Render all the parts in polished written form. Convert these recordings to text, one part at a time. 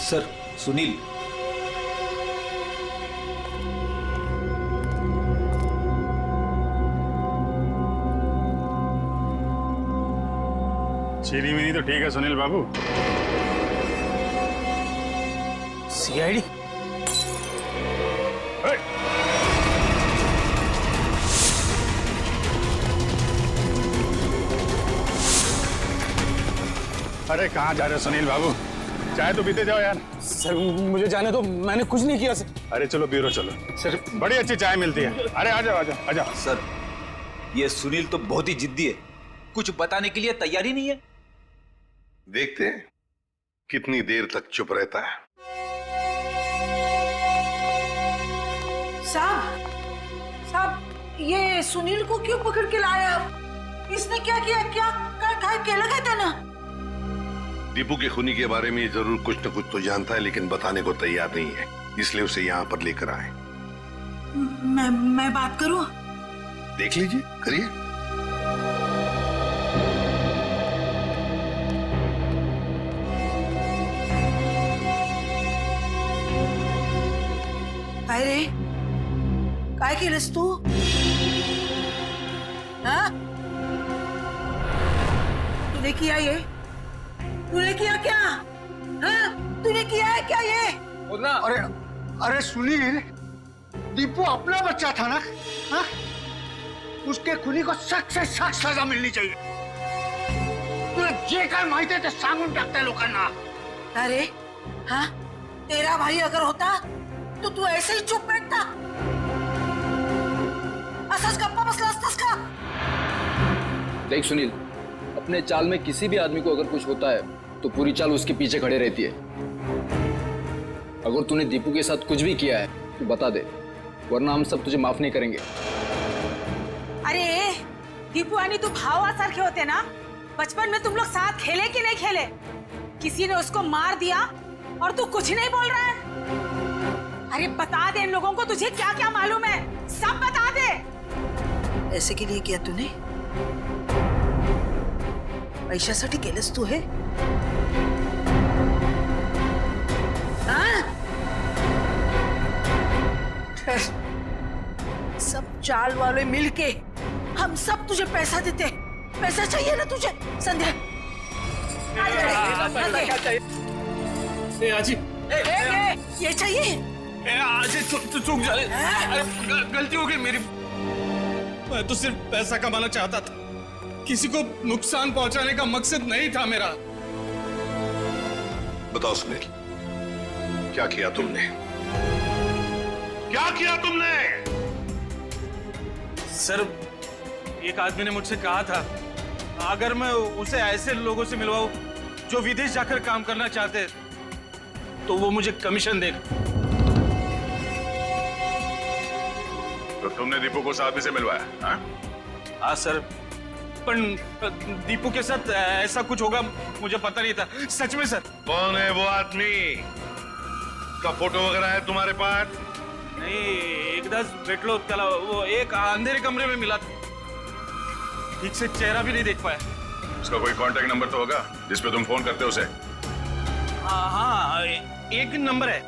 Sir, Sunil. चीनी mini तो ठीक है सुनील बाबू। सीआईडी? अरे कहाँ जा रहे हो सुनील बाबू? चाय तो पीते जाओ यार। सर मुझे जाने दो, मैंने कुछ नहीं किया सर। अरे चलो ब्यूरो चलो, सर बड़ी अच्छी चाय मिलती है। अरे आ जाओ आ जाओ आ जाओ। सर, ये सुनील तो बहुत ही जिद्दी है, कुछ बताने के लिए तैयार ही नहीं है। देखते हैं कितनी देर तक चुप रहता है। साहब, ये सुनील को क्यों पकड़ के लाया? इसने क्या किया? क्या लगा था ना? दीपू के खूनी के बारे में जरूर कुछ न कुछ तो जानता है, लेकिन बताने को तैयार नहीं है, इसलिए उसे यहाँ पर लेकर आए। मैं बात करूं? देख लीजिए, करिए। काय रे? काय केलंस तू? हाँ? तूने किया ये? तूने किया क्या? हाँ? तूने किया है क्या ये? अरे अरे सुनील, दीपू अपना बच्चा था ना? हाँ? उसके खुनी को सख्त से सख्त सजा मिलनी चाहिए। तुला जे काय माहिती आहे ते सांगून टाकते लोकांना। अरे हाँ, तेरा भाई अगर होता तो तू ऐसे ही चुप बैठता? असंच गप्पा बसला असतास का? देख सुनील, अपने चाल में किसी भी आदमी को अगर कुछ होता है तो पूरी चाल उसके पीछे खड़े रहती है। अगर तूने दीपू के साथ कुछ भी किया है तो बता दे, वरना हम सब तुझे माफ नहीं करेंगे। अरे दीपू आणि तू भावासारखे होते ना? बचपन में तुम लोग साथ खेले कि नहीं खेले? किसी ने उसको मार दिया और तू कुछ नहीं बोल रहा है? अरे बता दे इन लोगों को, तुझे क्या क्या मालूम है, सब बता दे। ऐसे के लिए किया तूने? पैशासाठी केलंस तू हे? हाँ? सब चाल वाले मिलके हम सब तुझे पैसा देते। पैसा चाहिए ना तुझे? संध्या आजी, ये चाहिए? आजी चूक जाए, गलती हो गई मेरी। मैं तो सिर्फ पैसा कमाना चाहता था, किसी को नुकसान पहुंचाने का मकसद नहीं था मेरा। बताओ सुनील, क्या किया तुमने? क्या किया तुमने? सर, एक आदमी ने मुझसे कहा था अगर मैं उसे ऐसे लोगों से मिलवाऊं जो विदेश जाकर काम करना चाहते हैं तो वो मुझे कमीशन देगा। तो तुमने दीपू को उस आदमी से मिलवाया? हाँ? हाँ सर, पर दीपू के साथ ऐसा कुछ होगा मुझे पता नहीं था, सच में सर। कौन है वो आदमी? का फोटो वगैरह है तुम्हारे पास? नहीं, एकदाच भेटलो त्याला, वो एक अंधेरे कमरे में मिला था, ठीक से चेहरा भी नहीं देख पाया। उसका कोई कांटेक्ट नंबर तो होगा जिसपे तुम फोन करते हो उसे? हाँ, एक नंबर है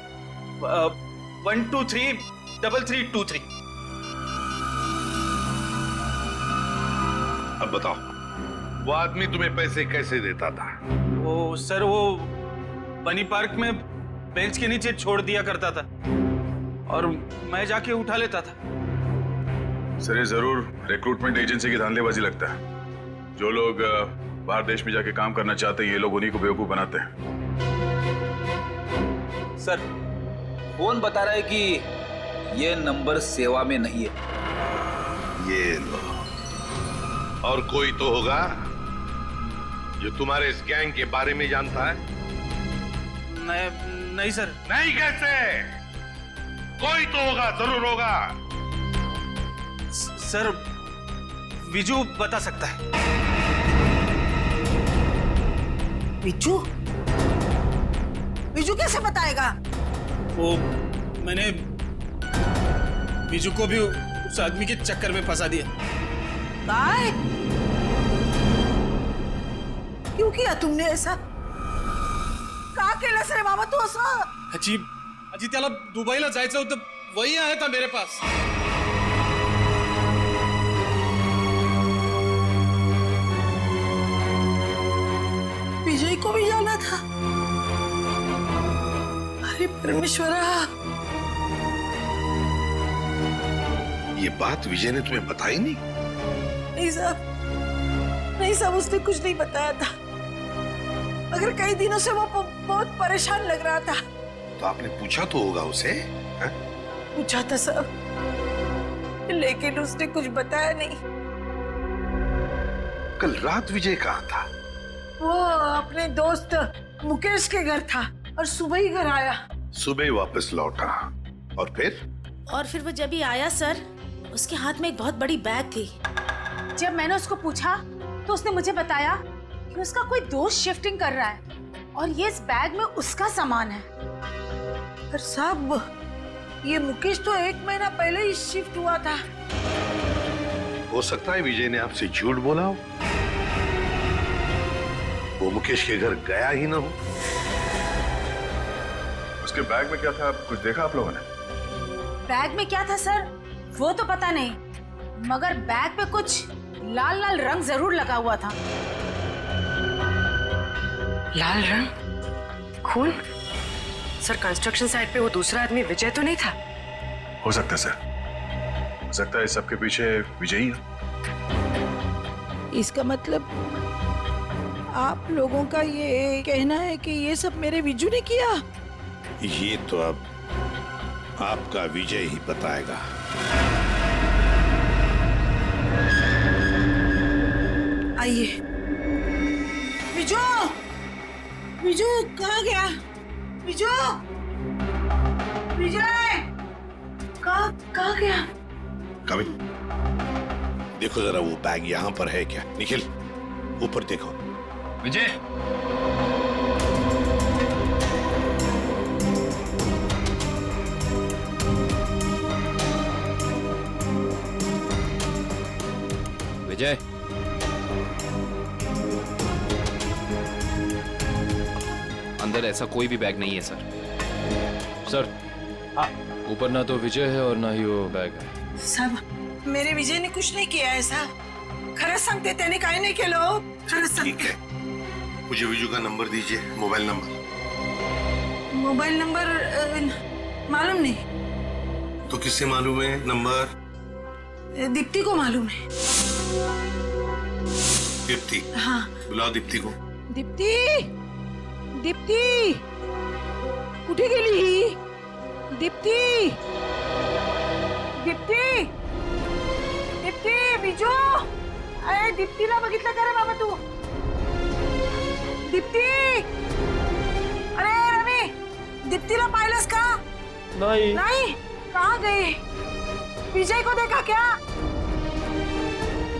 1233323। अब बताओ, वो आदमी तुम्हें पैसे कैसे देता था? वो सर, वो बनी पार्क में बेंच के नीचे छोड़ दिया करता था और मैं जाके उठा लेता था। सर, ये जरूर रिक्रूटमेंट एजेंसी की धांधलेबाजी लगता है। जो लोग बाहर देश में जाके काम करना चाहते हैं, ये लोग उन्हीं को बेवकूफ बनाते हैं। सर, फोन बता रहा है कि ये नंबर सेवा में नहीं है। ये लो। और कोई तो होगा जो तुम्हारे इस गैंग के बारे में जानता है? नहीं सर। नहीं कैसे? कोई तो होगा, जरूर होगा। सर, विजू बता सकता है। विजू? विजू कैसे बताएगा? वो मैंने विजू को भी उस आदमी के चक्कर में फंसा दिया। काय? क्यों किया तुमने ऐसा? का केलंस रे बाबा तू असं? आजी त्याला दुबईला जायचं होतं, वही आया था मेरे पास. विजय को भी जाना था. अरे परमेश्वरा, ये बात विजय ने तुम्हें बताई नहीं? नहीं साहब, नहीं साहब, उसने कुछ नहीं बताया था, मगर कई दिनों से वो बहुत परेशान लग रहा था. तो आपने पूछा तो होगा उसे? हा? पूछा था साहब, लेकिन उसने कुछ बताया नहीं. कल रात विजय कहाँ था? वो अपने दोस्त मुकेश के घर था और सुबह ही घर आया. सुबह वापस लौटा और फिर? और फिर वो जब ही आया सर, उसके हाथ में एक बहुत बड़ी बैग थी. जब मैंने उसको पूछा तो उसने मुझे बताया कि उसका कोई दोस्त शिफ्टिंग कर रहा है और ये इस बैग में उसका सामान है. पर साहब, ये मुकेश तो 1 महीना पहले ही शिफ्ट हुआ था. हो सकता है विजय ने आपसे झूठ बोला हो, वो मुकेश के घर गया ही ना हो. उसके बैग में क्या था, कुछ देखा आप लोगों ने? बैग में क्या था सर वो तो पता नहीं, मगर बैग पे कुछ लाल लाल रंग जरूर लगा हुआ था. लाल रंग? खून? सर, कंस्ट्रक्शन साइट पे वो दूसरा आदमी विजय तो नहीं था? हो सकता है सर, हो सकता है इस सब के पीछे विजय ही है. इसका मतलब आप लोगों का ये कहना है कि ये सब मेरे विजू ने किया? ये तो अब आपका विजय ही बताएगा. आइए. विजू, विजू कहाँ गया? विजू, विजय कहाँ गया? कविन, देखो जरा वो बैग यहाँ पर है क्या? निखिल, ऊपर देखो. विजय, विजय, अंदर ऐसा कोई भी बैग नहीं है सर. सर, ऊपर ना तो विजय है और ना ही वो बैग है. साहब, मेरे विजय ने कुछ नहीं किया है साहब. खरंच सांगते, त्याने काही नाही केलं हो. खरंच ठीक सांगते. है, मुझे विजू का नंबर दीजिए, मोबाइल नंबर. मोबाइल नंबर मालूम नहीं. तो किससे मालूम है नंबर? दीप्ति को मालूम है. दीप्ति? हाँ. बुलाओ दीप्ति को. दीप्ति, दीप्ति कुठे गेली ही? दीप्ति, दीप्ति, दीप्ति, विजू, अरे दीप्तीला बघितलं का रे बाबा तू? दीप्ति, अरे रवी, दीप्तीला पाहिलंस का? नहीं. नहीं, कहाँ गई? विजय को देखा क्या?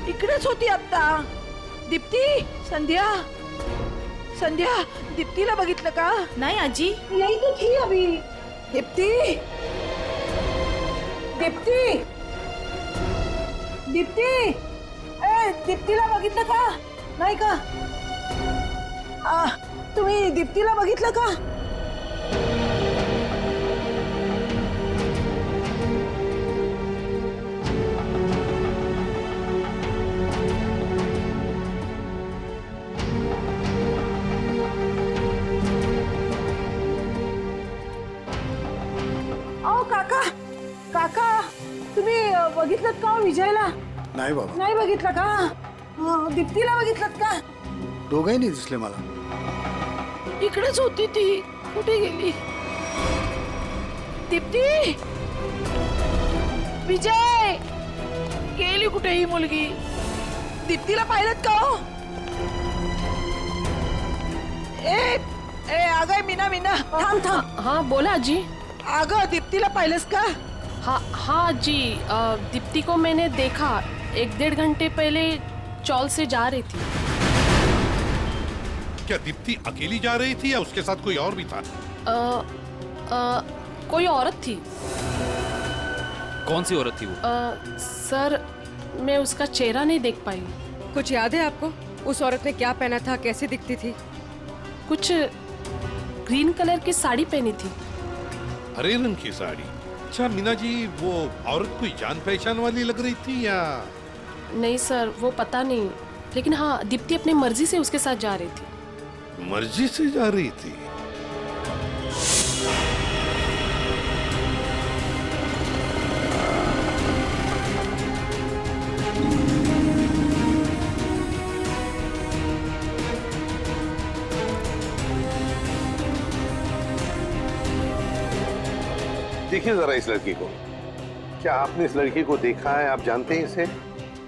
इकडेच होती आता. दीप्ति, संध्या, संध्या, दीप्तीला बघितलं का? नहीं आजी, यही तो थी अभी. दीप्ति, दीप्ति, दीप्ति, दीप्तीला बघितलं का? नाही का? तुम्ही दीप्तीला बघितलं का? अहो काका, काका, तुम्ही बघितलं का हो विजयला? नाही बाबा, नाही बघितलं का? दीप्तीला बघितलं का? दोघंही नाही दिसले मला. इकडेच होती ती. कुठे गेली? दीप्ती, विजय, गेली कुठे ही मुलगी? दीप्तीला पाहिलं का हो? ए ए अगं मीना, मीना थांब थांब. हाँ बोला आजी. अगं दीप्तीला पाहिलंस का? हाँ जी, दीप्ति को मैंने देखा 1-1.5 घंटे पहले चौल से जा रही थी. क्या दीप्ति अकेली जा रही थी या उसके साथ कोई और भी था? कोई औरत थी. कौन सी औरत थी वो? सर, मैं उसका चेहरा नहीं देख पाई. कुछ याद है आपको? उस औरत ने क्या पहना था, कैसे दिखती थी? कुछ ग्रीन कलर की साड़ी पहनी थी। हरे रंग की साड़ी? अच्छा मीना जी, वो औरत कोई जान पहचान वाली लग रही थी या? नहीं सर, वो पता नहीं, लेकिन हाँ दीप्ति अपनी मर्जी से उसके साथ जा रही थी। मर्जी से जा रही थी? देखिए जरा इस लड़की को। क्या आपने इस लड़की को देखा है? आप जानते हैं इसे?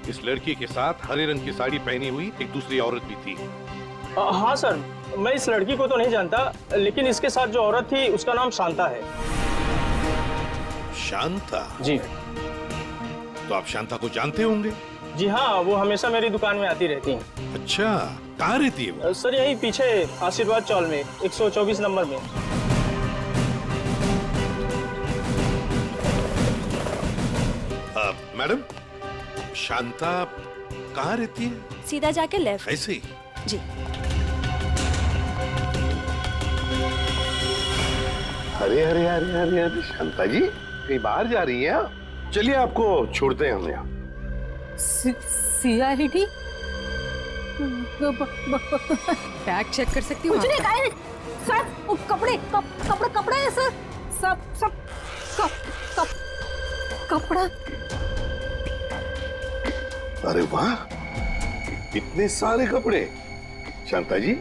इस लड़की के साथ हरे रंग की साड़ी पहनी हुई एक दूसरी औरत भी थी। हाँ सर, मैं इस लड़की को तो नहीं जानता, लेकिन इसके साथ जो औरत थी उसका नाम शांता है। शांता? जी। तो आप शांता को जानते होंगे? जी हाँ, वो हमेशा मेरी दुकान में आती रहती हैं। अच्छा, कहाँ रहती है वो? सर यही पीछे आशीर्वाद चौल में 124 नंबर में। मैडम, शांता कहाँ रहती है? सीधा जाके लेफ्ट। ऐसे ही? जी। अरे अरे अरे अरे अरे शांता जी, कहीं बाहर जा रही हैं आप? चलिए आपको छोड़ते हैं हम यहाँ। CID? बैग चेक कर सकती हूँ? कुछ नहीं, काहे नहीं। सर, वो कपड़े हैं सर। सब कपड़ा। अरे वाह, इतने सारे कपड़े! शांता जी,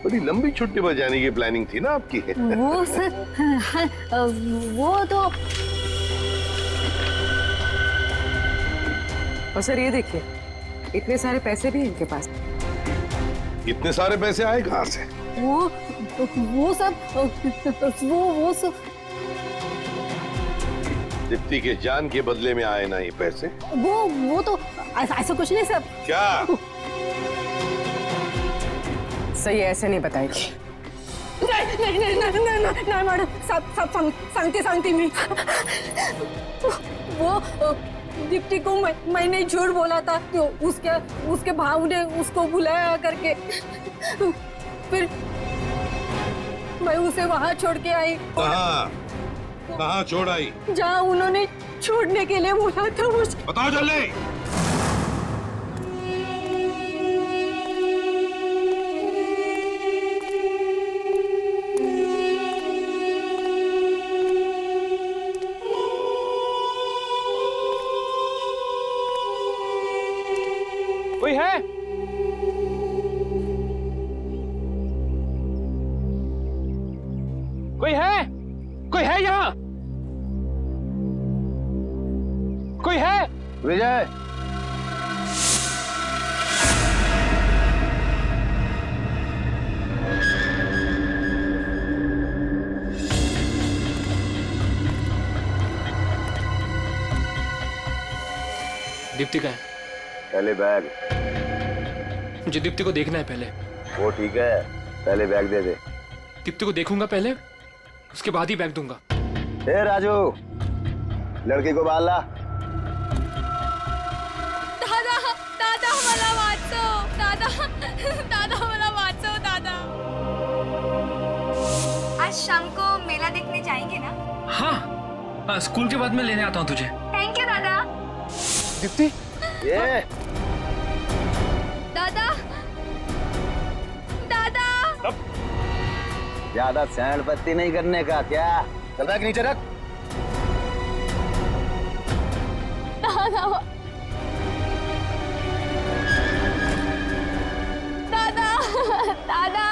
बड़ी लंबी छुट्टी पर जाने की प्लानिंग थी ना आपकी? वो सर, वो तो। और सर ये देखिए, इतने सारे पैसे भी इनके पास। इतने सारे पैसे आए कहाँ से? वो सब दीप्ति के जान के बदले में आए ना ये पैसे? वो तो ऐसा कुछ नहीं सर। क्या? सही ऐसे नहीं बताएगी। नहीं मैडम, सब सांगते मी। वो दीप्ति को मैंने झूठ बोला था, तो उसके भाव ने उसको बुलाया करके, फिर मैं उसे वहाँ छोड़ के आई। कहाँ छोड़ आई? जहाँ उन्होंने छोड़ने के लिए बोला था मुझे। बताओ जल्दी। कोई है? कोई है यहाँ? कोई है? विजय, दीप्ति का है? पहले बैग। मुझे दीप्ति को देखना है पहले। वो ठीक है, पहले बैग दे दे। दीप्ति को देखूंगा पहले, उसके बाद ही बैग दूंगा। ए राजू, लड़की को बाल ला। दादा मला वाचव, दादा मला वाचव दादा। आज शाम को मेला देखने जाएंगे ना? हाँ, स्कूल के बाद मैं लेने आता हूँ तुझे। थैंक यू दादा। दीप्ति, ये दादा ज्यादा सैंड पत्ती नहीं करने का क्या? चल रहा नीचे रख। दादा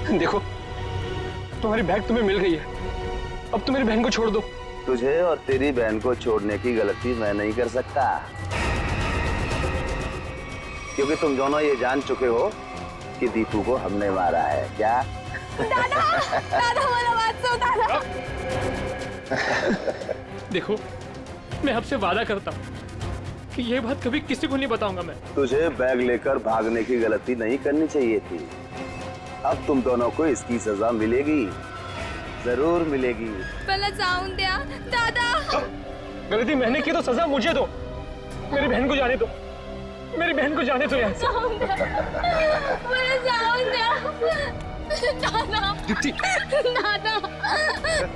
देखो, तुम्हारी बैग तुम्हें मिल गई है, अब तुम मेरी बहन को छोड़ दो। तुझे और तेरी बहन को छोड़ने की गलती मैं नहीं कर सकता, क्योंकि तुम दोनों ये जान चुके हो कि दीपू को हमने मारा है। क्या? दादा मला वाचव दादा। देखो, मैं आपसे वादा करता हूँ कि ये बात कभी किसी को नहीं बताऊंगा मैं। तुझे बैग लेकर भागने की गलती नहीं करनी चाहिए थी। अब तुम दोनों को इसकी सजा मिलेगी, जरूर मिलेगी। पहले जाऊं द्या दादा। गलती मैंने की तो सजा मुझे दो, मेरी बहन को जाने दो, मेरी बहन को जाने दो यहाँ से। जाऊं द्या। दादा दीप्ति दादा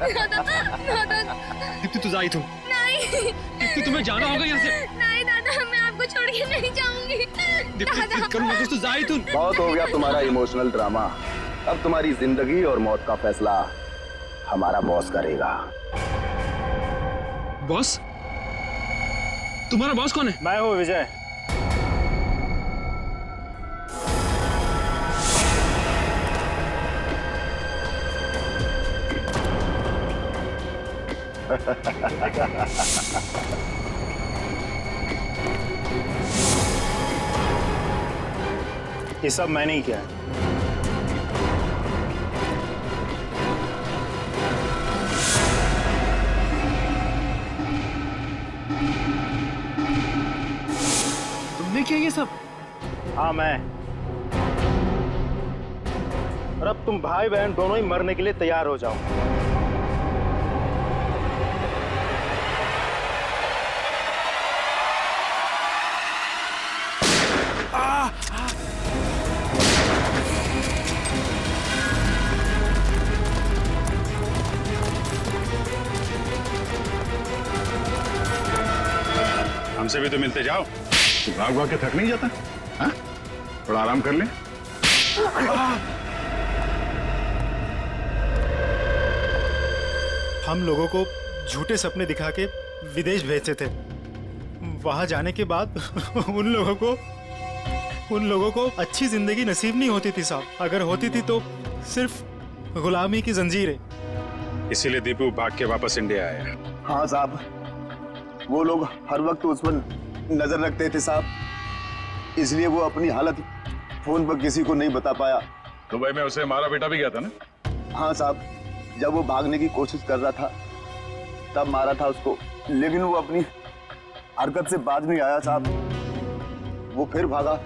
दादा दादा दीप्ति तू जा इथून नहीं दीप्ति तुम्हें जाना होगा यहाँ से नहीं दादा मैं आपको छोड़ के नहीं जाऊंगी दीप्ति जिद करो मत तू जा इथून बहुत हो गया तुम्हारा इमोशनल ड्रामा। अब तुम्हारी जिंदगी और मौत का फैसला हमारा बॉस करेगा। बॉस? तुम्हारा बॉस कौन है? मैं हूँ विजय। ये सब मैंने ही किया है। तुमने किया ये सब? हाँ मैं। और अब तुम भाई बहन दोनों ही मरने के लिए तैयार हो जाओ। हमसे भी तो मिलते जाओ। तू भाग भाग के थक नहीं जाता? हाँ? थोड़ा आराम कर ले। हम लोगों को झूठे सपने दिखा के विदेश भेजते थे। वहां जाने के बाद उन लोगों को अच्छी जिंदगी नसीब नहीं होती थी साहब। अगर होती थी तो सिर्फ गुलामी की जंजीरें। इसीलिए दीपू भाग के वापस इंडिया आया। हाँ साहब, वो लोग हर वक्त उस पर नजर रखते थे साहब, इसलिए वो अपनी हालत फोन पर किसी को नहीं बता पाया। दुबई में उसे मारा बेटा भी गया था ना? हाँ साहब, जब वो भागने की कोशिश कर रहा था तब मारा था उसको, लेकिन वो अपनी हरकत से बाज नहीं आया साहब। वो फिर भागा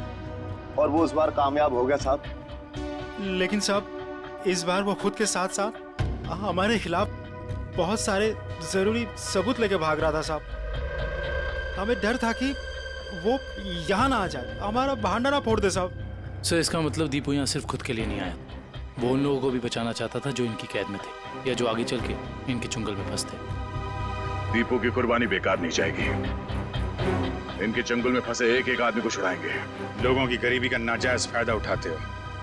और वो इस बार कामयाब हो गया साहब। लेकिन साहब इस बार वो खुद के साथ साथ हमारे खिलाफ बहुत सारे जरूरी सबूत लेके भाग रहा था साहब। हमें डर था कि वो यहाँ ना आ जाए, हमारा बहाना ना फोड़ दे साहब। सर इसका मतलब दीपू यहाँ सिर्फ खुद के लिए नहीं आया, वो उन लोगों को भी बचाना चाहता था जो इनकी कैद में थे या जो आगे चल के इनके चुंगल में फंसते। दीपू की कुर्बानी बेकार नहीं जाएगी। इनके चंगुल में फंसे एक एक आदमी को छुड़ाएंगे। लोगों की गरीबी का नाजायज फायदा उठाते हो,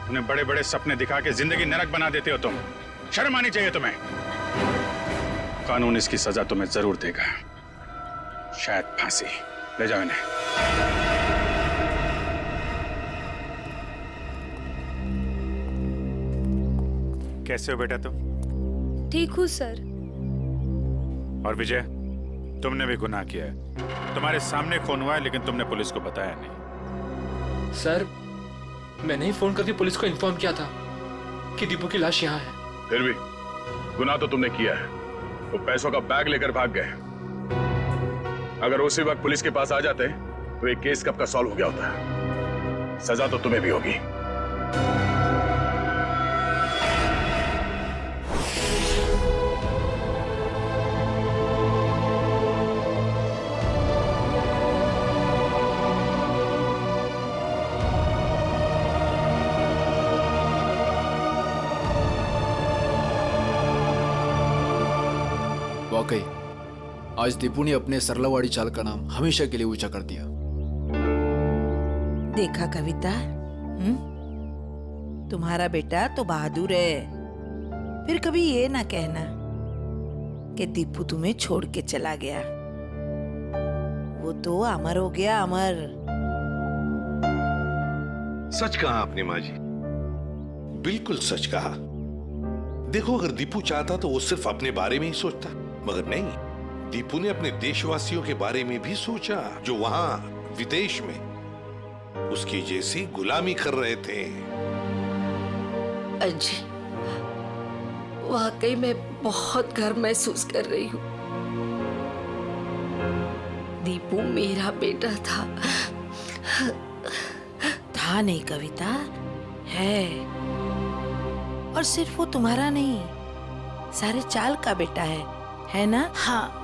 उन्हें बड़े बड़े सपने दिखा के जिंदगी नरक बना देते हो तुम। शर्म आनी चाहिए तुम्हें। कानून इसकी सजा तुम्हें जरूर देगा, शायद फांसी। ले जाओ इन्हें। कैसे हो बेटा तुम? ठीक हूँ सर। और विजय, तुमने भी गुनाह किया है। तुम्हारे सामने खून हुआ है लेकिन तुमने पुलिस को बताया नहीं। सर मैंने ही फोन करके पुलिस को इन्फॉर्म किया था कि दीपू की लाश यहाँ है। फिर भी गुनाह तो तुमने किया है। वो पैसों का बैग लेकर भाग गए। अगर उसी वक्त पुलिस के पास आ जाते तो एक केस कब का सॉल्व हो गया होता। सजा तो तुम्हें भी होगी। वाकई आज दीपू ने अपने सरलावाड़ी चाल का नाम हमेशा के लिए ऊंचा कर दिया। देखा कविता, तुम्हारा बेटा तो बहादुर है। फिर कभी ये ना कहना कि दीपू तुम्हें छोड़ के चला गया। वो तो अमर हो गया, अमर। सच कहा आपने माँ जी, बिल्कुल सच कहा। देखो अगर दीपू चाहता तो वो सिर्फ अपने बारे में ही सोचता, मगर नहीं, दीपू ने अपने देशवासियों के बारे में भी सोचा जो वहां विदेश में उसकी जैसी गुलामी कर रहे थे। अजी, वाकई मैं बहुत गर्व महसूस कर रही हूँ। दीपू मेरा बेटा था। था नहीं कविता, है। और सिर्फ वो तुम्हारा नहीं, सारे चाल का बेटा है ना? हाँ।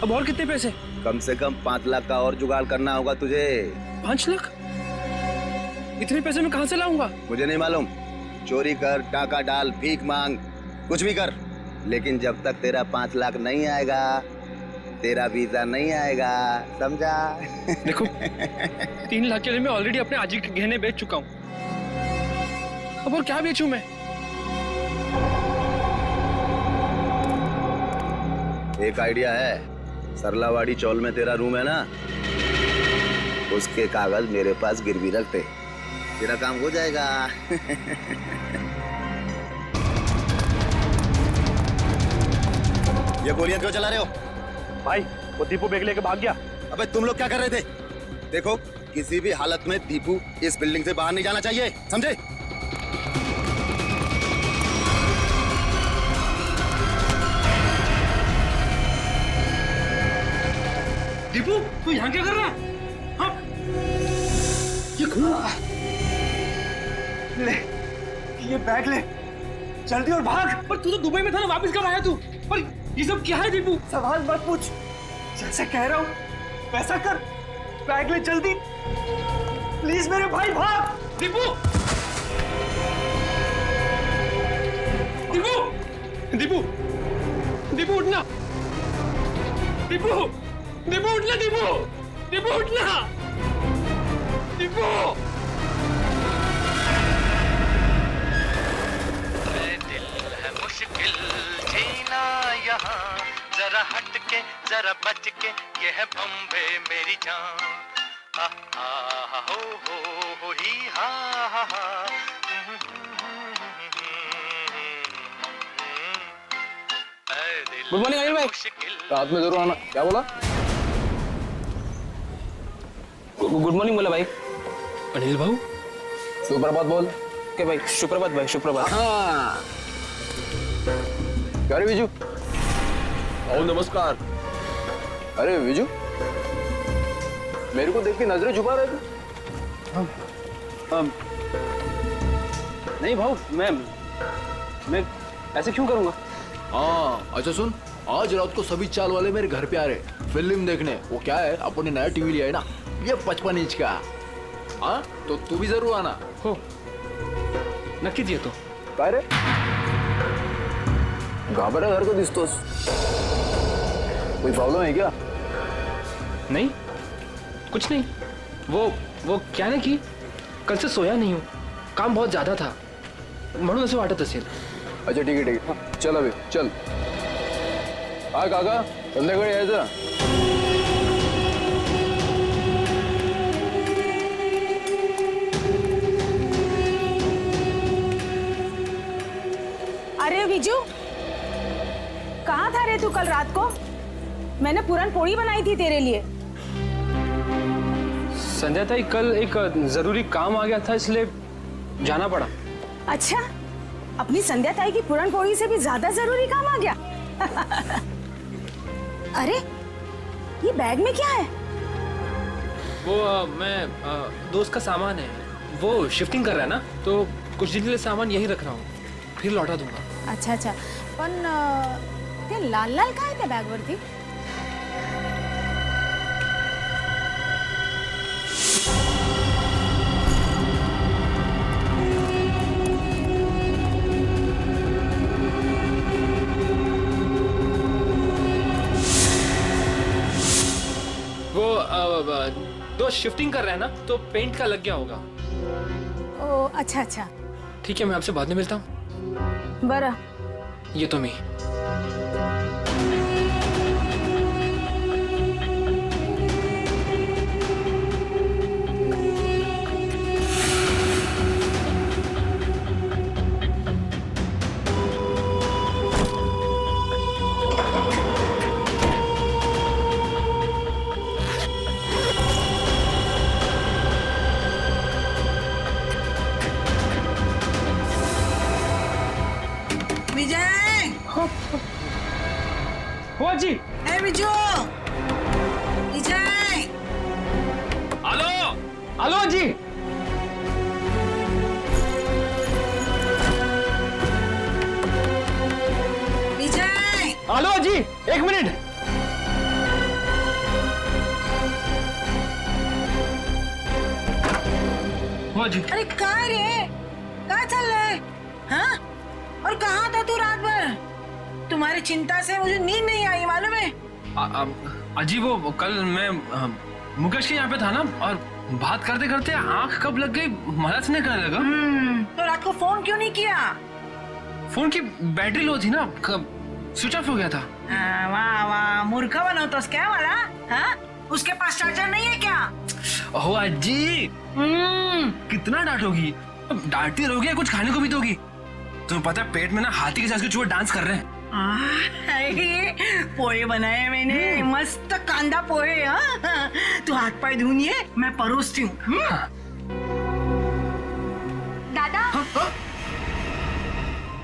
अब और कितने पैसे? कम से कम 5 लाख का और जुगाड़ करना होगा तुझे। 5 लाख? इतने पैसे मैं कहाँ से लाऊंगा? मुझे नहीं मालूम, चोरी कर, टाका डाल, भीख मांग, कुछ भी कर, लेकिन जब तक तेरा 5 लाख नहीं आएगा तेरा वीजा नहीं आएगा, समझा? देखो 3 लाख के लिए मैं ऑलरेडी अपने आजी के गहने बेच चुका हूँ, अब और क्या बेचूं मैं? एक आइडिया है, सरलावाड़ी चौल में तेरा रूम है ना, उसके कागज मेरे पास गिरवी रख दे, तेरा काम हो जाएगा। ये गोलियां क्यों चला रहे हो? भाई वो दीपू बैग लेके भाग गया। अबे तुम लोग क्या कर रहे थे? देखो किसी भी हालत में दीपू इस बिल्डिंग से बाहर नहीं जाना चाहिए, समझे? दीपू तू यहाँ क्या कर रहा है? हाँ? ये ले, ये बैग ले, जल्दी और भाग। पर तू तो दुबई में था ना, वापस कब आया तू? पर ये सब क्या है दीपू? सवाल मत पूछ, जैसे कह रहा हूँ वैसा कर, बैग ले जल्दी, प्लीज मेरे भाई भाग। दीपू, दीपू, दीपू, दीपू उठना, दीपू, दीपू उठना, दीपू, दीपू उठना, दीपू। मुश्किल जीना यहाँ, जरा हट के जरा बच के, ये है बम्बे मेरी जान। हा हा हो ही हा हा हा। गुड मॉर्निंग अनिल भाई। रात में जरूर आना। क्या बोला? गुड मॉर्निंग बोला भाई। अनिल भाऊ सुप्रभात बोल के भाई। सुप्रभात भाई, सुप्रभात। हाँ क्या रे विजू? ओ नमस्कार। अरे विजू, मेरे को देख के नजरें छुपा रहे थे? नहीं भाऊ, मैं ऐसे क्यों करूंगा? हाँ अच्छा सुन, आज रात को सभी चाल वाले मेरे घर पे आ रहे फिल्म देखने। वो क्या है, अपन ने नया टीवी लिया है ना, ये 55 इंच का। हाँ तो तू भी जरूर आना। हो नक्की दिए तो काय रे घाबरा घर को दिसतोस, कोई प्रॉब्लम है क्या? नहीं कुछ नहीं, वो क्या ना कि कल से सोया नहीं हूँ, काम बहुत ज्यादा था म्हणून असं वाटत असेल। अच्छा ठीक है हाँ, चल अभी चल। हा काका संध्याकाळी यायचं। अरे विजू, कहाँ था रे तू कल रात को? मैंने पूरन पोड़ी बनाई थी तेरे लिए। संध्या ताई, कल एक जरूरी काम आ गया था इसलिए जाना पड़ा। अच्छा, अपनी संध्या ताई की पूरन पोड़ी से भी ज्यादा जरूरी काम आ गया। अरे ये बैग में क्या है? वो मैं दोस्त का सामान है, वो शिफ्टिंग कर रहा है ना, तो कुछ दिन के लिए सामान यहीं रख रहा हूँ, फिर लौटा दूंगा। अच्छा अच्छा, पण ते लाल लाल काय त्या बॅग वरती? दो शिफ्टिंग कर रहा है ना, तो पेंट का लग गया होगा। ओ अच्छा अच्छा, ठीक है, मैं आपसे बाद में मिलता हूँ। बरं। ये तो मैं जी। ए विजू, विजय। हेलो हेलो जी। विजय। हेलो जी, 1 मिनट। अरे काय रे, कहाँ चल रहे? हाँ? और कहाँ था तू रात भर? तुम्हारी चिंता से मुझे नींद नहीं आई, मालूम है? अजी वो कल मैं मुकेश के यहाँ पे था ना, और बात करते करते आंख कब लग गई मला से नहीं करने लगा। तो रात को फोन क्यों नहीं किया? फोन की बैटरी लो थी ना, स्विच ऑफ हो गया था। वाह वाह, मूर्खा बनोतोस क्या वाला? हाँ? उसके पास चार्जर नहीं है क्या? ओह अजी, कितना डांटोगी? डांटती रहोगी, कुछ खाने को भी दोगी? तुम्हें पता है पेट में ना हाथी के साथ के चूहे डांस कर रहे हैं। पोहे बनाए मैंने, मस्त कांदा पोहे। हाँ? तू हाथ पाए धुनिए, मैं परोसती हूँ। दादा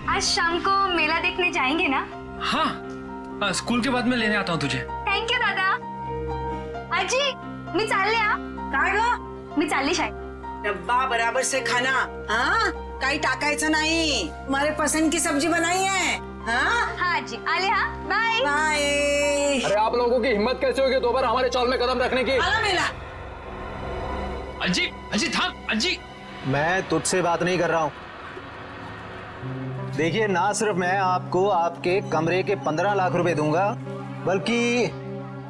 आज शाम को मेला देखने जाएंगे ना? हाँ, स्कूल के बाद मैं लेने आता हूँ तुझे। थँक यू दादा. आजी मी चालले हा. काय ग? मी चालली शाळेत. डब्बा बराबर से खाना, हाँ? काही टाकायचं नाही. तुम्हारे पसंद की सब्जी बनाई है, हाँ? हाँ जी, आले हा. बाय. बाय. अरे आप लोगों की हिम्मत कैसे होगी दोबारा हमारे चौल में कदम रखने की? आला मेला. अजी, अजी थाम, अजी. मैं तुझसे बात नहीं कर रहा हूँ. देखिए, ना सिर्फ मैं आपको आपके कमरे के 15 लाख रुपए दूंगा, बल्कि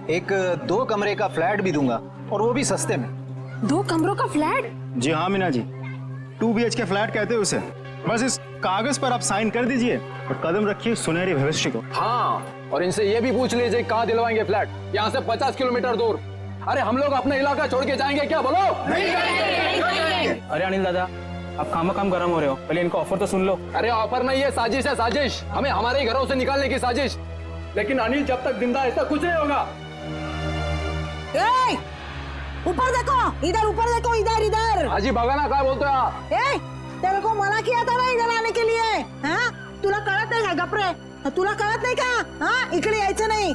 एक 2 कमरे का फ्लैट भी दूंगा, और वो भी सस्ते में. 2 कमरों का फ्लैट? जी हाँ मीना जी, 2 BHK फ्लैट कहते हैं उसे. बस इस कागज पर आप साइन कर दीजिए और कदम रखिए सुनहरे भविष्य को. हाँ, और इनसे ये भी पूछ लीजिए कहाँ दिलवाएंगे फ्लैट. यहाँ से 50 किलोमीटर दूर. अरे हम लोग अपना इलाका छोड़ के जाएंगे क्या? बोलो. अरे अनिल दादा, आप काम गरम हो रहे हो, पहले इनका ऑफर तो सुन लो. अरे ऑफर नहीं है, साजिश है, साजिश. हमें हमारे ही घरों से निकालने की साजिश. लेकिन अनिल जब तक जिंदा है ऐसा कुछ नहीं होगा. ऊपर देखो, इधर ऊपर देखो, इधर इधर. हाजी बघा ना काय बोलतोय आप. तेरे को मना किया था ना इधर आने के लिए. हाँ? तुला कळत नाही का? गपरे, तुला कळत नाही का? हाँ? इकडे यायचं नाही.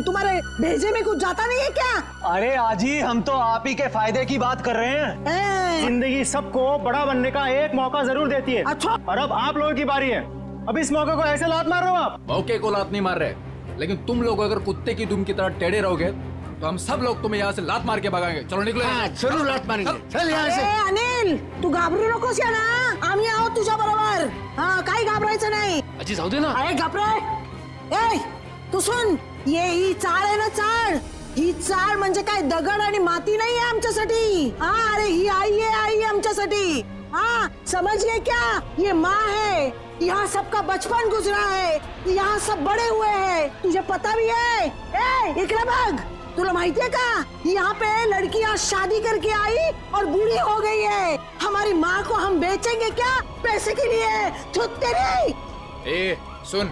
तुम्हारे भेजे में कुछ जाता नहीं है क्या? अरे आजी, हम तो आप ही के फायदे की बात कर रहे हैं. जिंदगी सबको बड़ा बनने का एक मौका जरूर देती है. अच्छा, और अब आप लोगों की बारी है. अब इस मौके को ऐसे लात मार रहे हो आप. मौके को लात नहीं मार रहे, लेकिन तुम लोग अगर कुत्ते की दुम की तरह टेढ़े रहोगे तो हम सब लोग तुम्हें यहाँ से लात मार के भगाएंगे. चलो निकलो. जरूर लात मारेंगे. चल यहाँ से. अनिल, तू घाबरू नकोस या ना. आम्ही आहोत तुझ्या बरोबर. हाँ, काही घाबरायचं नाही. अजी जाऊ दे ना. अरे घाबरे. तू सुन, ये ही चाळ आहे ना, चाळ. ही चाळ म्हणजे काय दगड आणि माती नाही आहे आमच्यासाठी. हाँ, अरे ही आई है आमच्यासाठी. हाँ, समझ गए क्या? ये माँ है. यहाँ सबका बचपन गुजरा है, यहाँ सब बड़े हुए हैं. तुझे पता भी है. इकडे बघ, तुला माहिती है का? यहाँ पे लड़कियाँ शादी करके आई और बूढ़ी हो गई है. हमारी माँ को हम बेचेंगे क्या पैसे के लिए? छुट्टे नहीं. ए सुन,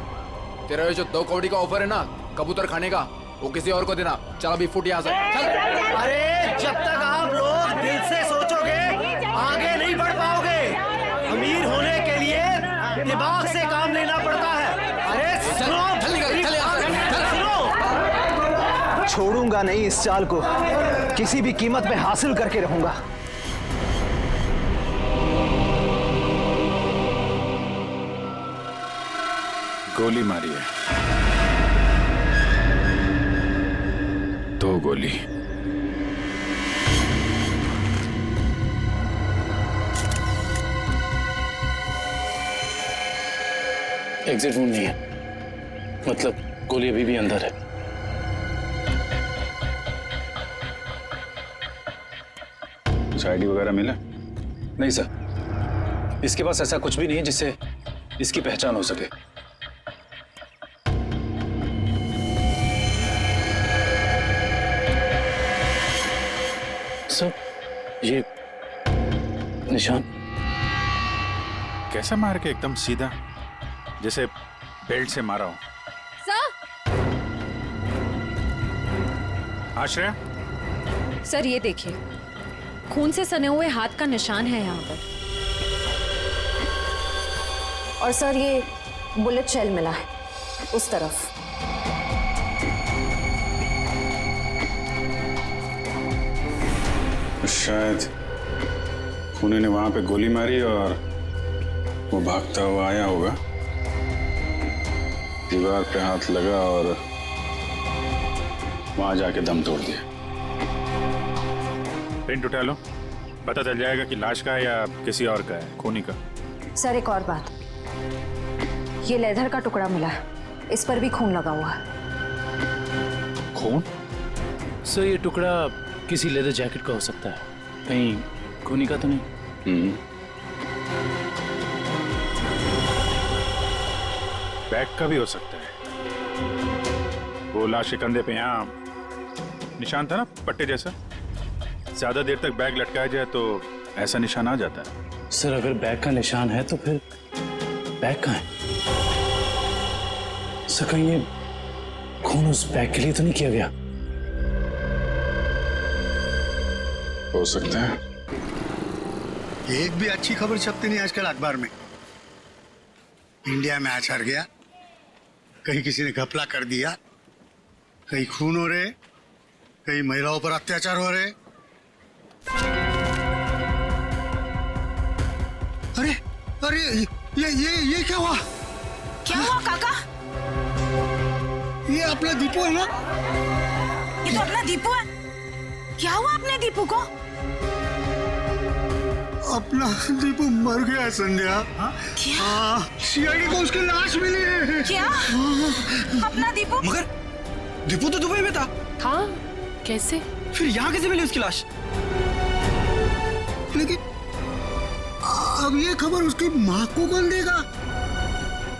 तेरा ये जो 2 कौड़ी का ऑफर है ना कबूतर खाने का, वो किसी और को देना. चल अभी फुट यहाँ से. अरे जब तक आप लोग दिल से सोचोगे आगे नहीं बढ़ पाओगे. अमीर होने के लिए दिमाग से काम लेना पड़ता है. अरे सुनो, छोड़ूंगा नहीं इस चाल को. किसी भी कीमत पे हासिल करके रहूंगा. गोली मारी है, 2 गोली. एग्जिट रूम नहीं है, मतलब गोली अभी भी अंदर है. कुछ आईडी वगैरह मिला? नहीं सर, इसके पास ऐसा कुछ भी नहीं है जिससे इसकी पहचान हो सके. सर, ये निशान कैसा मार के? एकदम सीधा, जैसे बेल्ट से मारा हो. आश्रया, सर ये देखिए, खून से सने हुए हाथ का निशान है यहाँ पर. और सर ये बुलेट शेल मिला है उस तरफ. शायद खूनी ने वहां पे गोली मारी और वो भागता हुआ आया होगा, दीवार पे हाथ लगा और वहां जाके दम तोड़ दिया. प्रिंट उठा लो, पता चल जाएगा कि लाश का है या किसी और का है, खूनी का. सर एक और बात, ये लेदर का टुकड़ा मिला है, इस पर भी खून लगा हुआ है। खून? सर ये टुकड़ा किसी लेदर जैकेट का हो सकता है, कहीं खूनी का तो नहीं? बैग का भी हो सकता है। वो लाश के कंधे पे यहाँ निशान था ना, पट्टे जैसा। ज्यादा देर तक बैग लटकाया जाए तो ऐसा निशान आ जाता है। सर अगर बैग का निशान है तो फिर बैग कहाँ है? सर कहीं ये खून उस बैग के लिए तो नहीं किया गया? हो सकता है। एक भी अच्छी खबर छपती नहीं आजकल अखबार में। इंडिया में आचार गया, कहीं किसी ने घपला कर दिया, कहीं खून हो रहे, कहीं महिलाओं पर अत्याचार हो रहे। अरे अरे ये क्या हुआ? क्या हुआ काका? ये अपना दीपू है ना? ये तो अपना दीपू है। क्या हुआ अपने दीपू को? अपना दीपू मर गया संध्या। क्या? सीआईडी को उसकी लाश मिली है। क्या? अपना दीपू? मगर दीपू तो दुबई में था। हाँ, कैसे? फिर यहाँ कैसे मिली उसकी लाश? लेकिन अब ये खबर उसकी माँ को कौन देगा?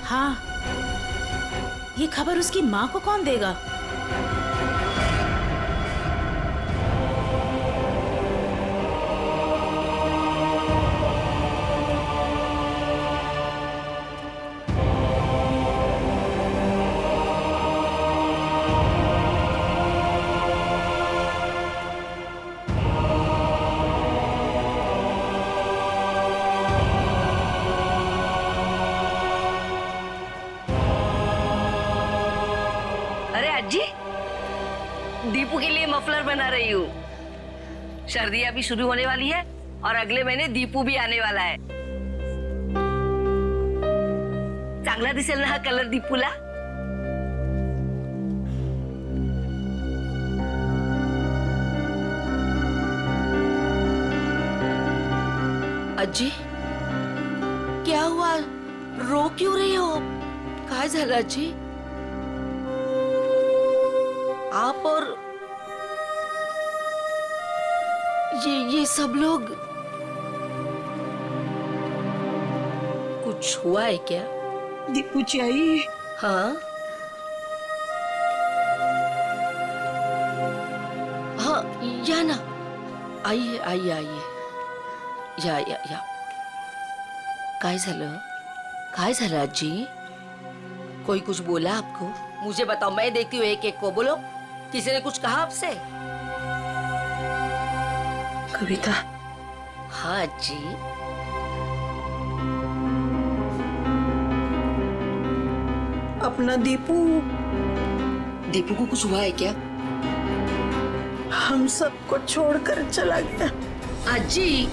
हाँ, ये खबर उसकी माँ को कौन देगा? दीपू के लिए मफलर बना रही हूँ। सर्दियाँ भी शुरू होने वाली है और अगले महीने दीपू भी आने वाला है। चांगला दिसेल ना हा कलर दीपूला? अज्जी क्या हुआ, रो क्यों रही हो? काय झालं अज्जी? आप और ये सब लोग, कुछ हुआ है क्या? दीपू चाहिए? हाँ हाँ, या ना, आइए आइए आइए, या काय झालं? काय झालं अज्जी? कोई कुछ बोला आपको? मुझे बताओ, मैं देखती हूँ एक एक को। बोलो, किसी ने कुछ कहा आपसे? कविता। हाँ जी। अपना दीपू को कुछ हुआ है क्या? हम सबको छोड़कर चला गया। अज्जी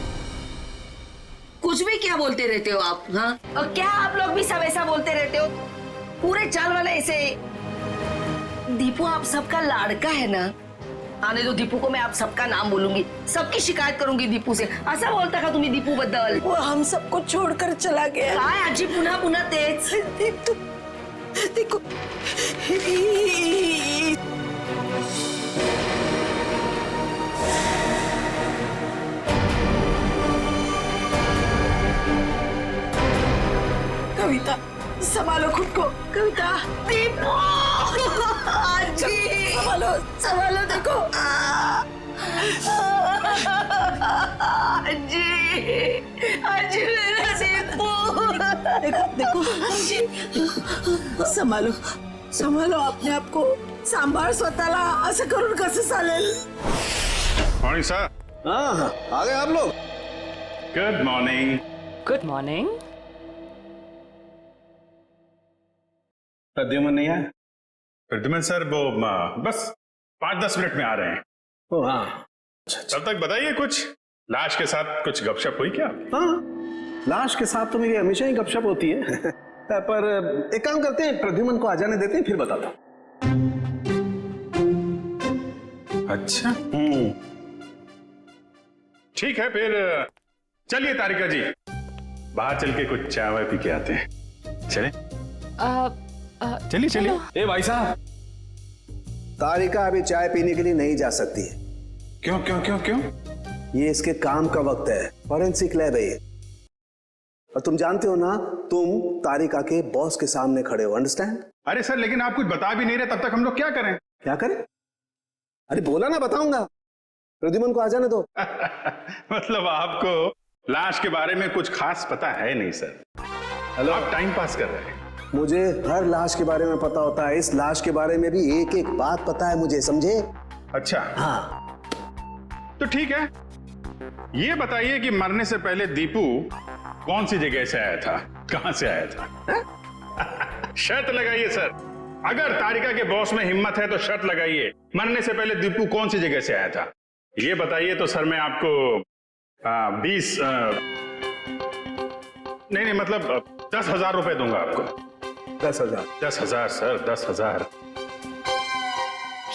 कुछ भी क्या बोलते रहते हो आप? हाँ, और क्या आप लोग भी सब ऐसा बोलते रहते हो? पूरे चाल वाले ऐसे। दीपू आप सबका लाड़का है ना? आने दो दीपू को, मैं आप सबका नाम बोलूंगी, सबकी शिकायत करूंगी दीपू से। ऐसा बोलता का तुम्ही दीपू बद्दल? वो हम सबको छोड़कर चला गया। काय आजी पुन्हा पुन्हा तेच? देखो कविता, संभालो खुद को। कविता, दीपू आजी संभालो संभालो। देखो आजी, आजी मेरा दीपू। देखो संभालो संभालो अपने आप को, सांभाळ स्वतःला। असं करून कसं चालेल? Morning sir. हाँ, आ गए आप लोग। Good morning. Good morning. Pradyuman नहीं आया? प्रद्युमन सर वो बस 5-10 मिनट में आ रहे हैं। ओ हाँ, तब तक बताइए, कुछ लाश के साथ कुछ गपशप हुई क्या? हाँ, लाश के साथ तो मेरी हमेशा ही गपशप होती है। पर एक काम करते हैं, प्रद्युमन को आ जाने देते हैं, फिर बताता हूँ। अच्छा, ठीक है फिर। चलिए तारिका जी, बाहर चल के कुछ चाय वाय पी के आते हैं। चले? चलिए चलिए। ए भाई साहब, तारिका अभी चाय पीने के लिए नहीं जा सकती है। क्यों क्यों क्यों क्यों? ये इसके काम का वक्त है, फॉरेंसिक लैब है ये। और तुम जानते हो ना, तुम तारिका के बॉस के सामने खड़े हो, अंडरस्टैंड? अरे सर, लेकिन आप कुछ बता भी नहीं रहे, तब तक हम लोग क्या करें? क्या करें? अरे बोला ना, बताऊंगा। प्रद्युमन को आ जाने दो। मतलब आपको लाश के बारे में कुछ खास पता है नहीं सर? हेलो, आप टाइम पास कर रहे हैं। मुझे हर लाश के बारे में पता होता है, इस लाश के बारे में भी एक एक बात पता है मुझे, समझे? अच्छा हाँ, तो ठीक है। ये बताइए कि मरने से पहले दीपू कौन सी जगह से आया था, कहां से आया था? शर्त लगाइए सर, अगर तारिका के बॉस में हिम्मत है तो शर्त लगाइए, मरने से पहले दीपू कौन सी जगह से आया था ये बताइए, तो सर मैं आपको 20 नहीं मतलब 10,000 रुपए दूंगा आपको। 10,000? 10,000 सर, 10,000।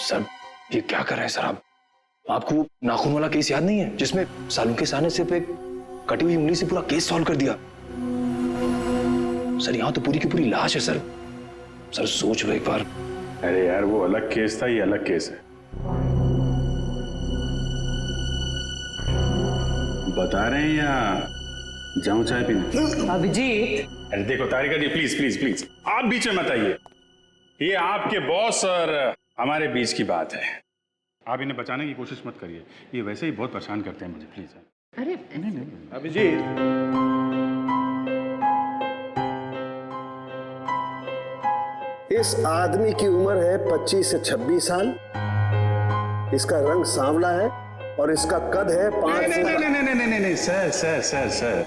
सर ये क्या कर रहे हैं सर आप? आपको वो नाखून वाला केस याद नहीं है जिसमें सालों के साने से एक कटी हुई उंगली से पूरा केस सॉल्व कर दिया? सर यहाँ तो पूरी की पूरी लाश है सर। सर सोच लो एक बार। अरे यार, वो अलग केस था, ये अलग केस है। बता रहे हैं या जाऊं चाय पीने? अभिजीत, अरे देखो तारिका जी, प्लीज प्लीज प्लीज आप बीच में मत आइए। ये आपके बॉस और हमारे बीच की बात है, आप इन्हें बचाने की कोशिश मत करिए, ये वैसे ही बहुत परेशान करते हैं मुझे, प्लीज। अरे नहीं अभिजीत, इस आदमी की उम्र है 25 से 26 साल, इसका रंग सांवला है और इसका कद है 5 नहीं नहीं नहीं नहीं नहीं नहीं सर सर सर सर,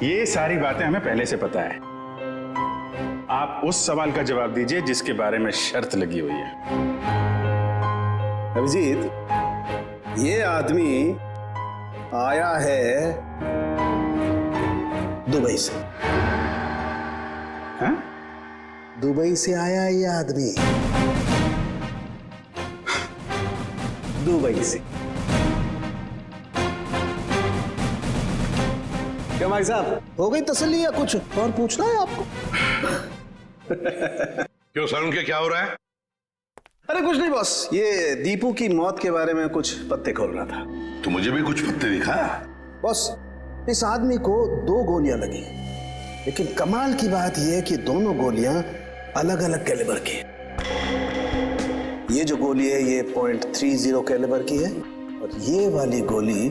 ये सारी बातें हमें पहले से पता है। आप उस सवाल का जवाब दीजिए जिसके बारे में शर्त लगी हुई है। अभिजीत, ये आदमी आया है दुबई से। हाँ? दुबई से आया ये आदमी, दुबई से। क्या भाई साहब, हो गई तसल्ली या कुछ और पूछना है आपको? क्यों सर, उनके क्या हो रहा है? अरे कुछ नहीं बॉस, ये दीपू की मौत के बारे में कुछ पत्ते खोल रहा था। तो मुझे भी कुछ पत्ते दिखा। बॉस, इस आदमी को 2 गोलियां लगी, लेकिन कमाल की बात यह है कि दोनों गोलियां अलग अलग कैलिबर की है। ये जो गोली है ये .30 कैलिबर की है और ये वाली गोली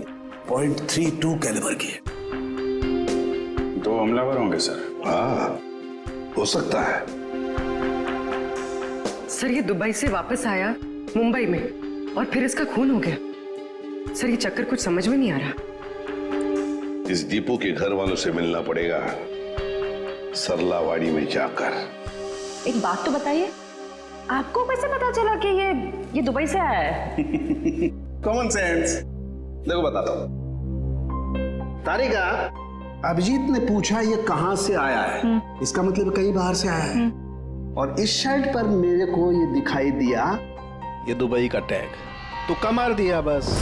.32 कैलिबर की है। 2 हमलावर होंगे सर। हाँ, हो सकता है। सर ये दुबई से वापस आया मुंबई में और फिर इसका खून हो गया। सर ये चक्कर कुछ समझ में नहीं आ रहा। इस दीपू के घर वालों से मिलना पड़ेगा, सरलावाड़ी में जाकर। एक बात तो बताइए, आपको कैसे पता चला कि ये दुबई से आया है? Common sense. देखो बताता हूं। तारिका, अभिजीत ने पूछा ये कहां से आया है, इसका मतलब कहीं बाहर से आया है। और इस शर्ट पर मेरे को ये दिखाई दिया, ये दुबई का टैग, तुक्का मार दिया बस।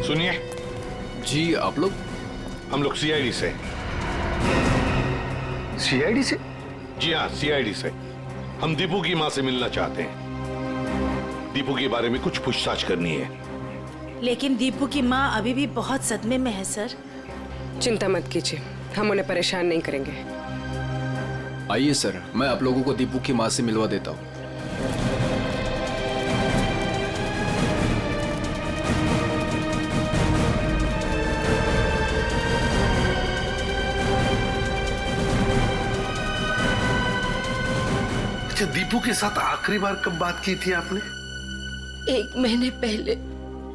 सुनिए जी, आप लोग? हम लोग सीआईडी से। सीआईडी से? जी हाँ, सीआईडी से। हम दीपू की मां से मिलना चाहते हैं। दीपू के बारे में कुछ पूछताछ करनी है। लेकिन दीपू की माँ अभी भी बहुत सदमे में है सर। चिंता मत कीजिए, हम उन्हें परेशान नहीं करेंगे। आइए सर, मैं आप लोगों को दीपू की माँ से मिलवा देता हूँ। अच्छा, दीपू के साथ आखिरी बार कब बात की थी आपने? 1 महीने पहले।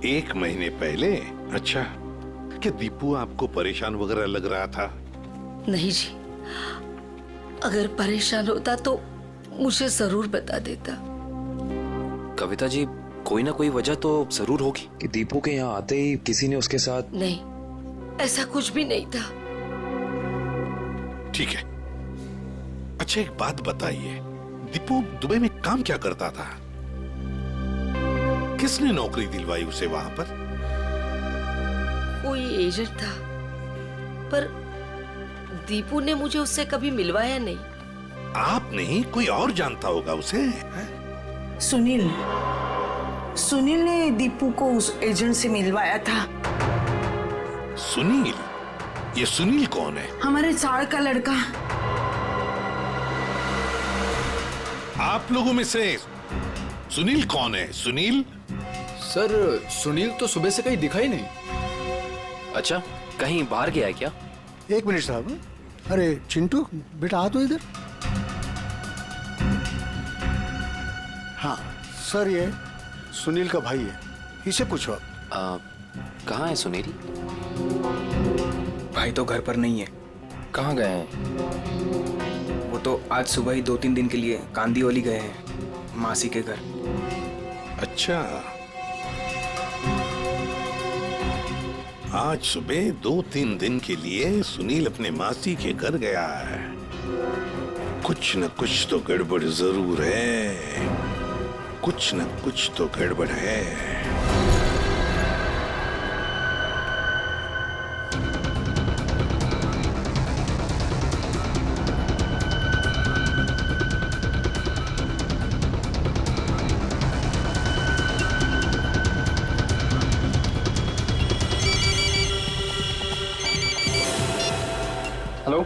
1 महीने पहले? अच्छा, क्या दीपू आपको परेशान वगैरह लग रहा था? नहीं जी, अगर परेशान होता तो मुझे जरूर बता देता। कविता जी, कोई ना कोई वजह तो जरूर होगी कि दीपू के यहाँ आते ही किसी ने उसके साथ। नहीं, ऐसा कुछ भी नहीं था। ठीक है। अच्छा, एक बात बताइए, दीपू दुबई में काम क्या करता था? किसने नौकरी दिलवाई उसे वहां पर? कोई एजेंट था, पर दीपू ने मुझे उससे कभी मिलवाया नहीं। आप नहीं, कोई और जानता होगा उसे? सुनील सुनील ने दीपू को उस एजेंट से मिलवाया था। सुनील? ये सुनील कौन है? हमारे चाड़ का लड़का। आप लोगों में से सुनील कौन है? सुनील? सर, सुनील तो सुबह से कहीं दिखा ही नहीं। अच्छा, कहीं बाहर गया है क्या? 1 मिनट साहब। अरे चिंटू बेटा, आ तो इधर। हाँ सर, ये सुनील का भाई है, इसे पूछो आप। कहाँ है सुनील? भाई तो घर पर नहीं है। कहाँ गए हैं? वो तो आज सुबह ही 2-3 दिन के लिए कांदीवली गए हैं, मासी के घर। अच्छा, आज सुबह 2-3 दिन के लिए सुनील अपने मासी के घर गया है। कुछ न कुछ तो गड़बड़ जरूर है, कुछ न कुछ तो गड़बड़ है। हेलो,